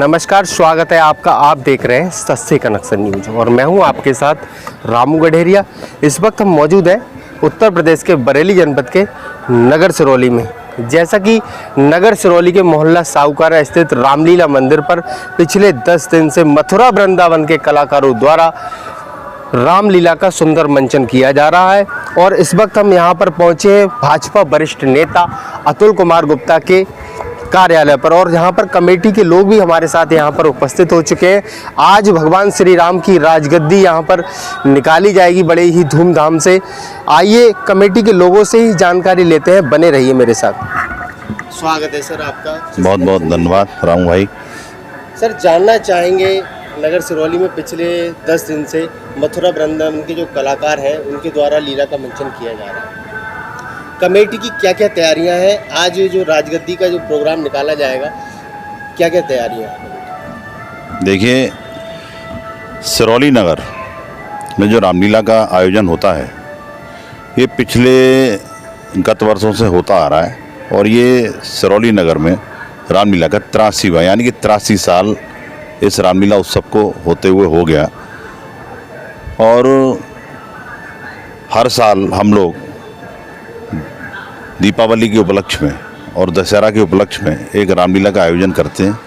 नमस्कार, स्वागत है आपका। आप देख रहे हैं सस्ते कनेक्शन न्यूज और मैं हूं आपके साथ रामू गडेरिया। इस वक्त हम मौजूद हैं उत्तर प्रदेश के बरेली जनपद के नगर सिरौली में। जैसा कि नगर सिरौली के मोहल्ला साहूकारा स्थित रामलीला मंदिर पर पिछले 10 दिन से मथुरा वृंदावन के कलाकारों द्वारा रामलीला का सुंदर मंचन किया जा रहा है। और इस वक्त हम यहाँ पर पहुँचे हैं भाजपा वरिष्ठ नेता अतुल कुमार गुप्ता के कार्यालय पर, और यहाँ पर कमेटी के लोग भी हमारे साथ यहाँ पर उपस्थित हो चुके हैं। आज भगवान श्री राम की राजगद्दी यहाँ पर निकाली जाएगी बड़े ही धूमधाम से। आइए कमेटी के लोगों से ही जानकारी लेते हैं, बने रहिए मेरे साथ। स्वागत है सर आपका। बहुत बहुत धन्यवाद रामू भाई। सर, जानना चाहेंगे नगर सिरौली में पिछले 10 दिन से मथुरा वृंदावन के जो कलाकार हैं उनके द्वारा लीला का मंचन किया जा रहा है, कमेटी की क्या क्या तैयारियां हैं? आज जो राजगद्दी का जो प्रोग्राम निकाला जाएगा, क्या क्या तैयारियां हैं? देखिए, सिरौली नगर में जो रामलीला का आयोजन होता है ये पिछले गत वर्षों से होता आ रहा है, और ये सिरौली नगर में रामलीला का 83वां यानी कि 83 साल इस रामलीला उत्सव को होते हुए हो गया। और हर साल हम लोग दीपावली के उपलक्ष्य में और दशहरा के उपलक्ष्य में एक रामलीला का आयोजन करते हैं,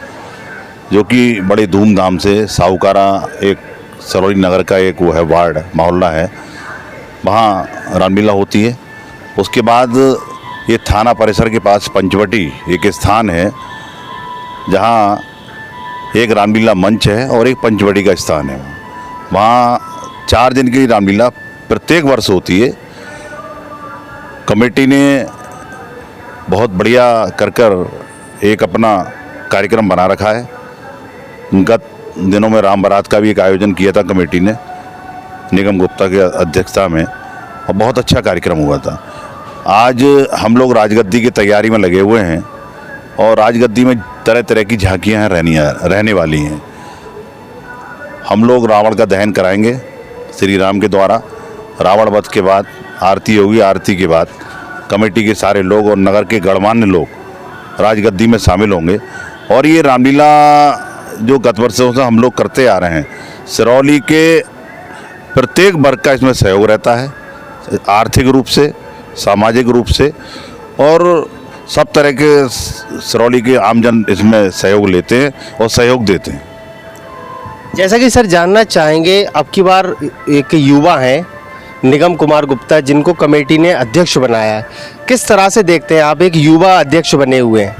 जो कि बड़े धूमधाम से साहूकारा एक सिरौली नगर का एक वो है वार्ड मोहल्ला है, वहाँ रामलीला होती है। उसके बाद ये थाना परिसर के पास पंचवटी एक स्थान है जहाँ एक रामलीला मंच है और एक पंचवटी का स्थान है। वहाँ 4 दिन की रामलीला प्रत्येक वर्ष होती है। कमेटी ने बहुत बढ़िया कर एक अपना कार्यक्रम बना रखा है। गत दिनों में राम बारात का भी एक आयोजन किया था कमेटी ने निगम गुप्ता की अध्यक्षता में, और बहुत अच्छा कार्यक्रम हुआ था। आज हम लोग राजगद्दी की तैयारी में लगे हुए हैं, और राजगद्दी में तरह तरह की झांकियाँ रहने वाली हैं। हम लोग रावण का दहन कराएंगे श्री राम के द्वारा। रावण वध के बाद आरती होगी, आरती के बाद कमेटी के सारे लोग और नगर के गणमान्य लोग राजगद्दी में शामिल होंगे। और ये रामलीला जो गत वर्षों से हम लोग करते आ रहे हैं, सिरौली के प्रत्येक वर्ग का इसमें सहयोग रहता है, आर्थिक रूप से, सामाजिक रूप से, और सब तरह के सिरौली के आमजन इसमें सहयोग लेते हैं और सहयोग देते हैं। जैसा कि सर जानना चाहेंगे, अब की बार एक युवा हैं निगम कुमार गुप्ता, जिनको कमेटी ने अध्यक्ष बनाया है, किस तरह से देखते हैं आप एक युवा अध्यक्ष बने हुए हैं?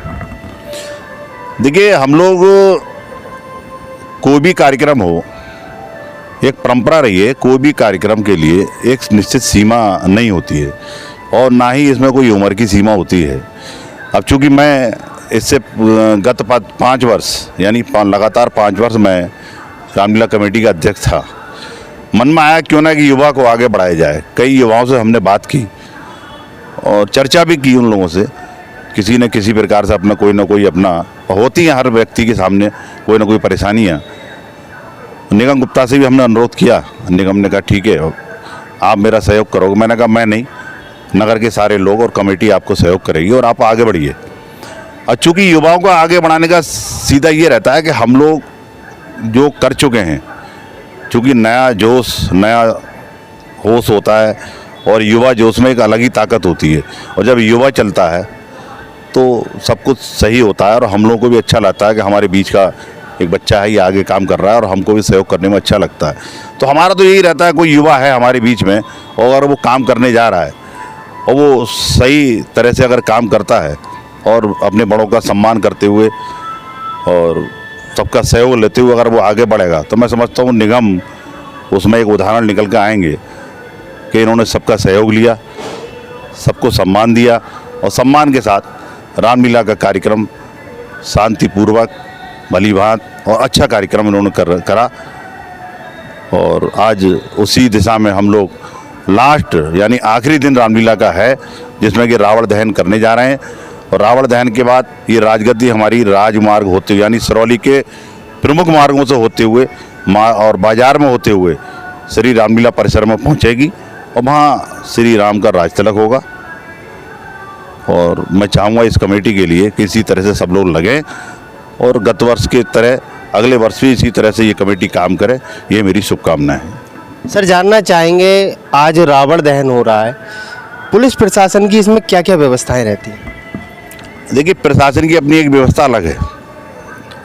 देखिए, हम लोग कोई भी कार्यक्रम हो, एक परंपरा रही है, कोई भी कार्यक्रम के लिए एक निश्चित सीमा नहीं होती है, और ना ही इसमें कोई उम्र की सीमा होती है। अब चूँकि मैं इससे गत 5 वर्ष यानी लगातार 5 वर्ष मैं रामलीला कमेटी का अध्यक्ष था, मन में आया क्यों ना कि युवा को आगे बढ़ाया जाए। कई युवाओं से हमने बात की और चर्चा भी की उन लोगों से, किसी न किसी प्रकार से अपना कोई ना कोई अपना होती है, हर व्यक्ति के सामने कोई ना कोई परेशानियाँ। निगम गुप्ता से भी हमने अनुरोध किया, निगम ने कहा ठीक है आप मेरा सहयोग करोगे। मैंने कहा मैं नहीं, नगर के सारे लोग और कमेटी आपको सहयोग करेगी और आप आगे बढ़िए। और चूँकि युवाओं को आगे बढ़ाने का सीधा ये रहता है कि हम लोग जो कर चुके हैं, चूँकि नया जोश नया होश होता है, और युवा जोश में एक अलग ही ताकत होती है, और जब युवा चलता है तो सब कुछ सही होता है। और हम लोगों को भी अच्छा लगता है कि हमारे बीच का एक बच्चा है, ये आगे काम कर रहा है और हमको भी सहयोग करने में अच्छा लगता है। तो हमारा तो यही रहता है, कोई युवा है हमारे बीच में और अगर वो काम करने जा रहा है और वो सही तरह से अगर काम करता है और अपने बड़ों का सम्मान करते हुए और सबका सहयोग लेते हुए अगर वो आगे बढ़ेगा, तो मैं समझता हूँ निगम उसमें एक उदाहरण निकल कर आएंगे कि इन्होंने सबका सहयोग लिया, सबको सम्मान दिया, और सम्मान के साथ रामलीला का कार्यक्रम शांतिपूर्वक भलीभांत और अच्छा कार्यक्रम इन्होंने करा। और आज उसी दिशा में हम लोग लास्ट यानी आखिरी दिन रामलीला का है, जिसमें कि रावण दहन करने जा रहे हैं। और रावण दहन के बाद ये राजगद्दी हमारी राजमार्ग होते हुए यानी सिरौली के प्रमुख मार्गों से होते हुए और बाजार में होते हुए श्री रामलीला परिसर में पहुंचेगी, और वहाँ श्री राम का राज तिलक होगा। और मैं चाहूँगा इस कमेटी के लिए कि इसी तरह से सब लोग लगें और गत वर्ष के तरह अगले वर्ष भी इसी तरह से ये कमेटी काम करे, ये मेरी शुभकामना है। सर जानना चाहेंगे, आज रावण दहन हो रहा है, पुलिस प्रशासन की इसमें क्या क्या व्यवस्थाएं रहती हैं? देखिए, प्रशासन की अपनी एक व्यवस्था अलग है,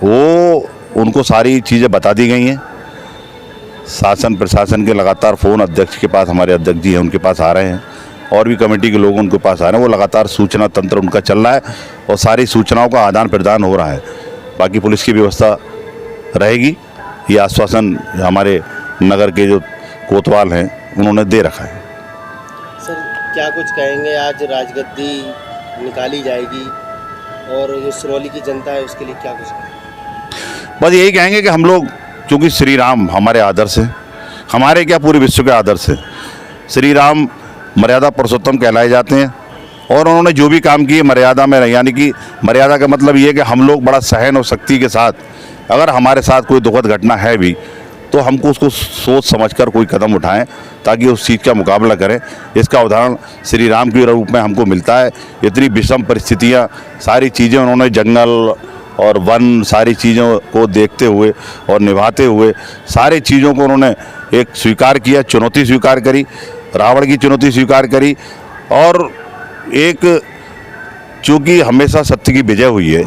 वो उनको सारी चीज़ें बता दी गई हैं। शासन प्रशासन के लगातार फ़ोन अध्यक्ष के पास, हमारे अध्यक्ष जी हैं उनके पास आ रहे हैं, और भी कमेटी के लोग उनके पास आ रहे हैं। वो लगातार सूचना तंत्र उनका चल रहा है और सारी सूचनाओं का आदान प्रदान हो रहा है। बाकी पुलिस की व्यवस्था रहेगी, ये आश्वासन हमारे नगर के जो कोतवाल हैं उन्होंने दे रखा है। सर क्या कुछ कहेंगे, आज राजगद्दी निकाली जाएगी और जो सिरौली की जनता है उसके लिए क्या कुछ कहेंगे? बस यही कहेंगे कि हम लोग, क्योंकि श्री राम हमारे आदर्श हैं, हमारे क्या पूरे विश्व के आदर्श हैं। श्री राम मर्यादा पुरुषोत्तम कहलाए जाते हैं और उन्होंने जो भी काम किए मर्यादा में रहे, यानी कि मर्यादा का मतलब ये है कि हम लोग बड़ा सहन और शक्ति के साथ, अगर हमारे साथ कोई दुखद घटना है भी तो हमको उसको सोच समझकर कोई कदम उठाएं ताकि उस चीज़ का मुकाबला करें। इसका उदाहरण श्री राम के रूप में हमको मिलता है। इतनी विषम परिस्थितियाँ, सारी चीज़ें उन्होंने जंगल और वन, सारी चीज़ों को देखते हुए और निभाते हुए सारी चीज़ों को उन्होंने एक स्वीकार किया, चुनौती स्वीकार करी, रावण की चुनौती स्वीकार करी। और एक, चूँकि हमेशा सत्य की विजय हुई है,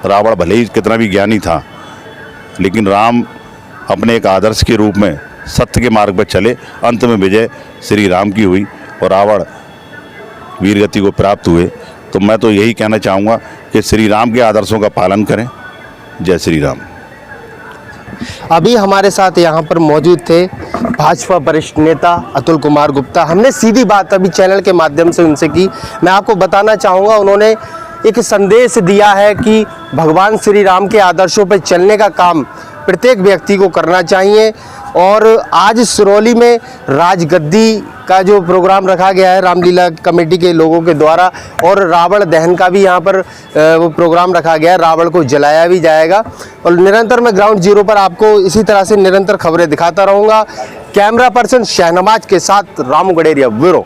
रावण भले ही कितना भी ज्ञानी था, लेकिन राम अपने एक आदर्श के रूप में सत्य के मार्ग पर चले, अंत में विजय श्री राम की हुई और रावण वीरगति को प्राप्त हुए। तो मैं तो यही कहना चाहूँगा कि श्री राम के आदर्शों का पालन करें। जय श्री राम। अभी हमारे साथ यहाँ पर मौजूद थे भाजपा वरिष्ठ नेता अतुल कुमार गुप्ता। हमने सीधी बात अभी चैनल के माध्यम से उनसे की। मैं आपको बताना चाहूँगा, उन्होंने एक संदेश दिया है कि भगवान श्री राम के आदर्शों पर चलने का काम प्रत्येक व्यक्ति को करना चाहिए। और आज सिरौली में राजगद्दी का जो प्रोग्राम रखा गया है रामलीला कमेटी के लोगों के द्वारा, और रावण दहन का भी यहाँ पर वो प्रोग्राम रखा गया है, रावण को जलाया भी जाएगा। और निरंतर मैं ग्राउंड जीरो पर आपको इसी तरह से निरंतर खबरें दिखाता रहूँगा। कैमरा पर्सन शहनवाज के साथ रामू गडेरिया, ब्यूरो।